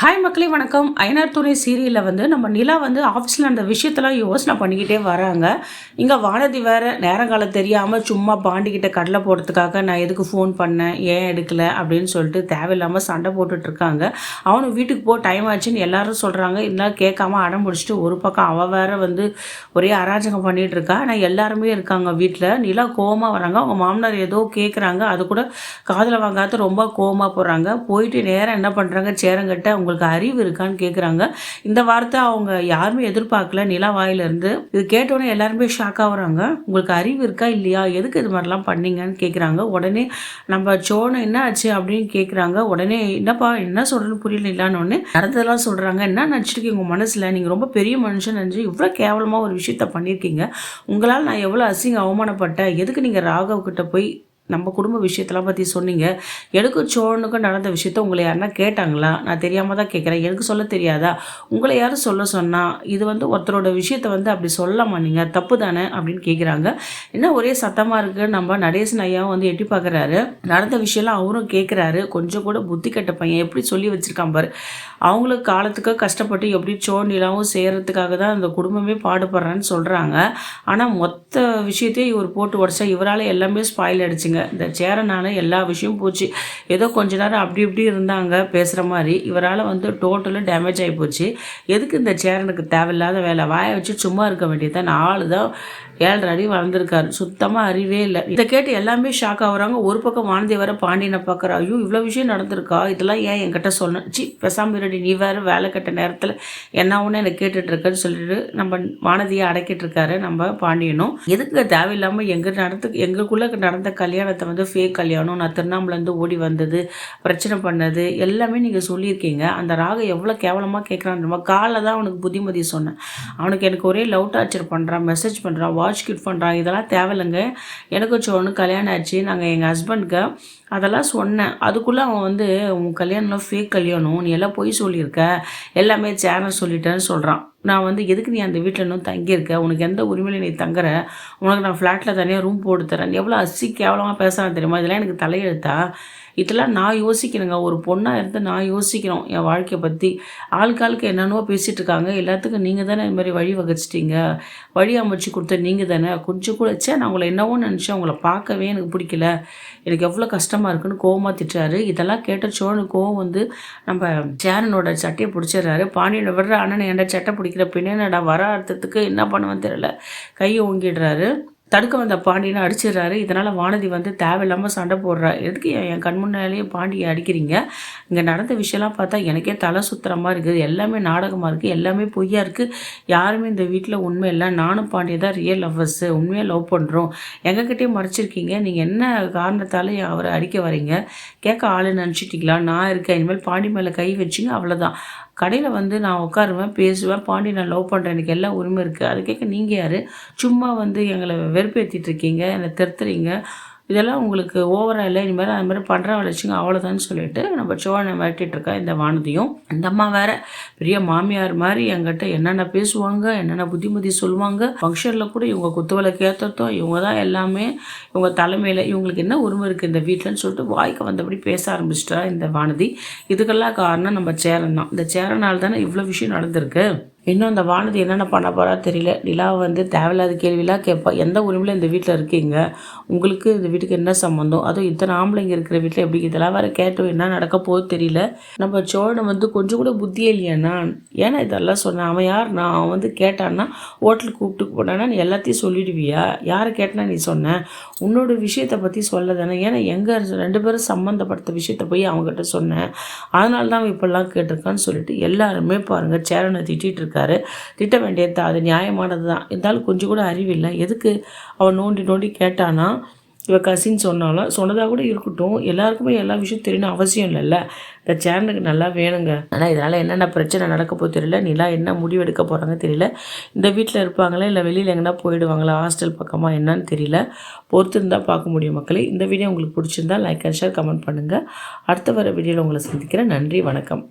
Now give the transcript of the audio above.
Hi மக்களே வணக்கம். ஐயனார் துணை சீரியலில் நம்ம நிலா ஆஃபீஸில் அந்த விஷயத்தெல்லாம் யோசனை பண்ணிக்கிட்டே வராங்க. இங்கே வானதி வேறு நேரங்காலம் தெரியாமல் சும்மா பாண்டிக்கிட்ட கடலை போடுறதுக்காக நான் எதுக்கு ஃபோன் பண்ணேன், ஏன் எடுக்கலை அப்படின்னு சொல்லிட்டு தேவையில்லாமல் சண்டை போட்டுட்ருக்காங்க. அவனும் வீட்டுக்கு போக டைம் ஆச்சுன்னு எல்லாரும் சொல்கிறாங்க. இருந்தாலும் கேட்காம அடம் முடிச்சுட்டு ஒரு பக்கம் அவள் வேறு ஒரே அராஜகம் பண்ணிகிட்ருக்கா. ஆனால் எல்லாருமே இருக்காங்க வீட்டில். நிலா கோவமாக வராங்க. அவங்க மாமனார் ஏதோ கேட்குறாங்க, அது கூட காதில் வாங்காத ரொம்ப கோவமாக போகிறாங்க. போயிட்டு நேரம் என்ன பண்ணுறாங்க, சேரங்கிட்ட உங்களுக்கு அறிவு இருக்கான்னு கேட்குறாங்க. இந்த வார்த்தை அவங்க யாருமே எதிர்பார்க்கல நிலா வாயிலிருந்து. இது கேட்டோன்னே எல்லாருமே ஷாக் ஆகுறாங்க. உங்களுக்கு அறிவு இருக்கா இல்லையா, எதுக்கு இது மாதிரிலாம் பண்ணீங்கன்னு கேட்குறாங்க. உடனே நம்ம சோனு என்ன ஆச்சு அப்படின்னு கேட்குறாங்க. உடனே என்னப்பா என்ன சொல்கிறேன்னு புரியல இல்லான்னு நடந்ததெல்லாம் சொல்கிறாங்க. என்ன நினச்சிருக்கீங்க உங்கள் மனசில், நீங்கள் ரொம்ப பெரிய மனுஷன் நினச்சி இவ்வளோ கேவலமாக ஒரு விஷயத்த பண்ணியிருக்கீங்க. உங்களால் நான் எவ்வளோ அசிங்க அவமானப்பட்டேன். எதுக்கு நீங்கள் ராகவ் கிட்ட போய் நம்ம குடும்ப விஷயத்தெல்லாம் பற்றி சொன்னீங்க. எனக்கும் சோழனுக்கும் நடந்த விஷயத்த உங்களை யாருன்னா கேட்டாங்களா? நான் தெரியாமல் தான் கேட்குறேன். எனக்கு சொல்ல தெரியாதா? உங்களை யாரும் சொல்ல சொன்னால் இது ஒருத்தரோட விஷயத்த அப்படி சொல்லலாமா, நீங்கள் தப்பு தானே அப்படின்னு கேட்குறாங்க. என்ன ஒரே சத்தமாக இருக்குது. நம்ம நடேசன் ஐயாவும் எட்டி பார்க்குறாரு. நடந்த விஷயம்லாம் அவரும் கேட்குறாரு. கொஞ்சம் கூட புத்தி கட்ட பையன் எப்படி சொல்லி வச்சுருக்கான் பாரு. அவங்களுக்கு காலத்துக்கு கஷ்டப்பட்டு எப்படி சோனிலாவும் செய்கிறதுக்காக தான் அந்த குடும்பமே பாடுபடுறான்னு சொல்கிறாங்க. ஆனால் மொத்த விஷயத்தையும் இவர் போட்டு உடச்சா இவரால் எல்லாமே ஸ்பாயில் ஆகிடுச்சுங்க. இந்த சேரனால எல்லா விஷயமும் போச்சு. ஏதோ கொஞ்ச நேரம் அப்படி இப்படி இருந்தாங்க பேசுகிற மாதிரி. இவரால் டோட்டலும் டேமேஜ் ஆகி போச்சு. எதுக்கு இந்த சேரனுக்கு தேவையில்லாத வேலை, வாயை வச்சு சும்மா இருக்க வேண்டியதான். 4 தான் 7.5 அடி வளர்ந்துருக்காரு. சுத்தமாக அறிவே இல்லை. இதை கேட்டு எல்லாமே ஷாக் ஆகுறாங்க. ஒரு பக்கம் வானதி வர பாண்டியனை பார்க்குறா. ஐயோ இவ்வளோ விஷயம் நடந்திருக்கா, இதெல்லாம் ஏன் என்கிட்ட சொன்ன, பெசாம இருடி, நீ வேறு வேலை கட்ட நேரத்தில் என்ன ஒன்று எனக்கு கேட்டுட்ருக்குன்னு சொல்லிட்டு நம்ம வானதியை அடக்கிட்டு இருக்காரு நம்ம பாண்டியனும். எதுக்கு தேவையில்லாமல் எங்களுக்குள்ளே நடந்த கல்யாணத்தை ஃபேக் கல்யாணம், நான் திருவண்ணாமலேருந்து ஓடி வந்தது, பிரச்சனை பண்ணது எல்லாமே நீங்கள் சொல்லியிருக்கீங்க. அந்த ராக எவ்வளோ கேவலமாக கேட்குறான். நம்ம காலில் தான் அவனுக்கு புத்திமதி சொன்னேன். அவனுக்கு எனக்கு ஒரே லவ் டார்ச்சர் பண்ணுறான், மெசேஜ் பண்ணுறான், வாட்ச் கிட் பண்ணுறான். இதெல்லாம் தேவையில்லைங்க. எனக்கும் சோனு கல்யாணம் ஆச்சு. நாங்கள் எங்கள் ஹஸ்பண்டுக்கு அதெல்லாம் சொன்னேன். அதுக்குள்ளே அவன் உன் கல்யாணம்லாம் ஃபேக் கல்யாணம், நீ எல்லாம் பொய் சொல்லியிருக்க, எல்லாமே சேனல் சொல்லிட்டேன்னு சொல்கிறான். நான் எதுக்கு நீ அந்த வீட்டில் இன்னும் தங்கியிருக்க, உனக்கு எந்த உரிமையில் நீ தங்குற, உனக்கு நான் ஃப்ளாட்டில் தனியாக ரூம் போட்டு தரேன், எவ்வளோ கேவலமாக பேசுகிறான் தெரியுமா. இதெல்லாம் எனக்கு தலையெழுத்தா? இதெல்லாம் நான் யோசிக்கணுங்க. ஒரு பொண்ணாக இருந்து நான் யோசிக்கணும் என் வாழ்க்கையை பற்றி. ஆளுக்கு என்னென்னவோ பேசிகிட்டு இருக்காங்க. எல்லாத்துக்கும் நீங்கள் தானே இது மாதிரி வழி வகிச்சிட்டிங்க, வழி அமைச்சு கொடுத்த நீங்கள் தானே. கொஞ்சம் கூட நான் உங்களை என்னவோ நினச்சேன், உங்களை பார்க்கவே எனக்கு பிடிக்கல, எனக்கு எவ்வளோ கஷ்டமாக இருக்குன்னு கோவமாக திட்டுறாரு. இதெல்லாம் கேட்ட சோழனுக்கு கோவம் நம்ம சேரனோட சட்டையை பிடிச்சிடுறாரு. பாண்டியனை விடுற அண்ணனை என்ட சட்டை பிடிக்கிற பின்னடா வர அர்த்தத்துக்கு என்ன பண்ணுவேன்னு தெரியல, கையை ஓங்கிடுறாரு. தடுக்க வந்த பாண்டியனை அடிச்சிடுறாரு. இதனால் வானதி தேவையில்லாமல் சண்டை போடுறா. எதுக்கு என் கண் முன்னாலேயே பாண்டியை அடிக்கிறீங்க? இங்கே நடந்த விஷயம்லாம் பார்த்தா எனக்கே தலை சுத்துற மாதிரி இருக்குது. எல்லாமே நாடகமாக இருக்குது, எல்லாமே பொய்யா இருக்குது. யாருமே இந்த வீட்டில் உண்மை இல்லை. நானும் பாண்டியை தான் ரியல் லவ்வர்ஸு, உண்மையாக லவ் பண்ணுறோம். எங்ககிட்டயே மறைச்சிருக்கீங்க. நீங்கள் என்ன காரணத்தால் அவரை அடிக்க வரீங்க? கேட்க ஆளு நினச்சிட்டிங்களா? நான் இருக்கேன். இனிமேல் பாண்டி மேலே கை வச்சிங்க அவ்வளோதான். கடையில் நான் உட்காருவேன், பேசுவேன், பாண்டி நான் லவ் பண்ணுறேன், எனக்கு எல்லா உரிமை இருக்குது. அது கேட்க நீங்கள் யார்? சும்மா எங்களை வெறுப்பேற்றிட்டு இருக்கீங்க, என்னை திருத்துறீங்க, இதெல்லாம் உங்களுக்கு ஓவராக இல்லை, இனிமேல் அது மாதிரி பண்ணுற வச்சுங்க அவ்வளோதான்னு சொல்லிட்டு நம்ம சோழனை மிரட்டிகிட்ருக்கா இந்த வானதியும். இந்த அம்மா வேறு பெரிய மாமியார் மாதிரி என்கிட்ட என்னென்ன பேசுவாங்க, என்னென்ன புத்திமதி சொல்லுவாங்க. ஃபங்க்ஷனில் கூட இவங்க குத்துவலை கேத்தோம், இவங்க தான் எல்லாமே, இவங்க தலைமையில் இவங்களுக்கு என்ன உரிமை இருக்குது இந்த வீட்டில்னு சொல்லிட்டு வாய்க்கு வந்தபடி பேச ஆரம்பிச்சிட்டா இந்த வானதி. இதுக்கெல்லாம் காரணம் நம்ம சேரன் தான். இந்த சேரனால் தானே இவ்வளோ விஷயம் நடந்திருக்கு. இன்னும் அந்த வானதி என்னென்ன பண்ண போகிறா தெரியல. நிலாவை தேவையில்லாத கேள்வியெல்லாம் கேட்பா. எந்த உரிமையில் இந்த வீட்டில் இருக்கீங்க, உங்களுக்கு இந்த வீட்டுக்கு என்ன சம்மந்தம், அதுவும் இத்தனை ஆம்பளைங்க இருக்கிற வீட்டில் எப்படி, இதெல்லாம் வேறு கேட்டோம், என்ன நடக்க போகுது தெரியல. நம்ம சோழனை கொஞ்சம் கூட புத்தியே இல்லையாண்ணா, ஏன்னா இதெல்லாம் சொன்னேன். அவன் யார், நான் கேட்டான்னா ஹோட்டலுக்கு கூப்பிட்டு போனான்னா நீ எல்லாத்தையும் சொல்லிடுவியா? யாரை கேட்டனா நீ சொன்ன? உன்னோட விஷயத்தை பற்றி சொல்ல தானே. ஏன்னா எங்கள் 2 பேரும் சம்மந்தப்படுத்த விஷயத்த போய் அவங்ககிட்ட சொன்னேன், அதனால தான் அவன் இப்படிலாம் கேட்டிருக்கான்னு சொல்லிட்டு எல்லாருமே பாருங்கள் சேரனை திட்டிகிட்டு இருக்காரு. திட்ட வேண்டியது அது நியாயமானது தான். இருந்தாலும் கொஞ்சம் கூட அறிவில்லை. எதுக்கு அவன் நோண்டி நோண்டி கேட்டானா? இவ கசின்னு சொன்னதாக கூட இருக்கட்டும், எல்லாருக்குமே எல்லா விஷயம் தெரியணும் அவசியம் இல்லைல்ல. இந்த சேனலுக்கு நல்லா வேணுங்க. ஆனால் இதனால் என்னென்ன பிரச்சனை நடக்க போது தெரியல. நீலா என்ன முடிவு எடுக்க போகிறாங்க தெரியல. இந்த வீட்டில் இருப்பாங்களா இல்லை வெளியில் எங்கன்னா போயிடுவாங்களா, ஹாஸ்டல் பக்கமாக என்னன்னு தெரியல. பொறுத்து இருந்தால் பார்க்க முடியும் மக்களே. இந்த வீடியோ உங்களுக்கு பிடிச்சிருந்தா லைக் அண்ட் ஷேர் கமெண்ட் பண்ணுங்கள். அடுத்த வர வீடியோவில் உங்களை சந்திக்கிறேன். நன்றி, வணக்கம்.